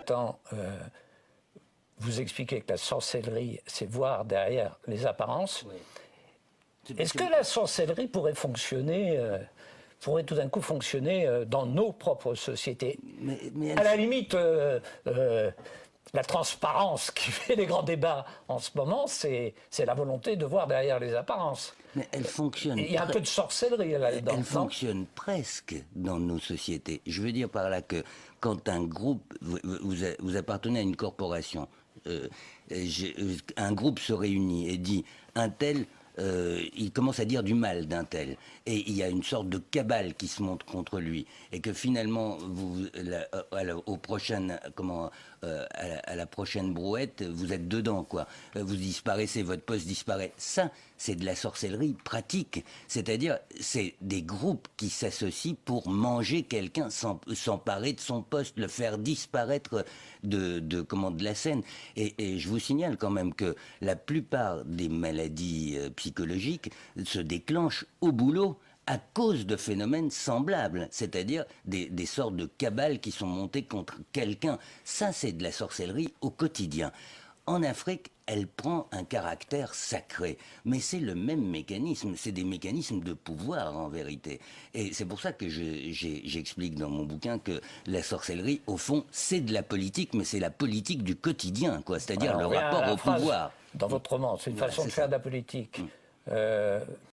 Tant, vous expliquez que la sorcellerie, c'est voir derrière les apparences. Oui. Est-ce que la sorcellerie pourrait fonctionner, pourrait tout d'un coup fonctionner dans nos propres sociétés? Mais À la limite, la transparence qui fait les grands débats en ce moment, c'est la volonté de voir derrière les apparences. mais elle fonctionne. Il y a un peu de sorcellerie là-dedans, Elle non? fonctionne presque dans nos sociétés. Je veux dire par là que quand un groupe, vous appartenez à une corporation, un groupe se réunit et dit un tel, il commence à dire du mal d'un tel, et il y a une sorte de cabale qui se monte contre lui, et que finalement, au prochain, à la prochaine brouette, vous êtes dedans, quoi. Vous disparaissez, votre poste disparaît. Ça, c'est de la sorcellerie pratique. C'est-à-dire, c'est des groupes qui s'associent pour manger quelqu'un, s'emparer de son poste, le faire disparaître de la scène. Et je vous signale quand même que la plupart des maladies psychologiques se déclenchent au boulot à cause de phénomènes semblables, c'est-à-dire des sortes de cabales qui sont montées contre quelqu'un. Ça, c'est de la sorcellerie au quotidien. En Afrique, elle prend un caractère sacré, mais c'est le même mécanisme, c'est des mécanismes de pouvoir en vérité. Et c'est pour ça que j'explique dans mon bouquin que la sorcellerie, au fond, c'est de la politique, mais c'est la politique du quotidien, quoi, c'est-à-dire le rapport au pouvoir. Dans votre roman, c'est une façon de faire de la politique.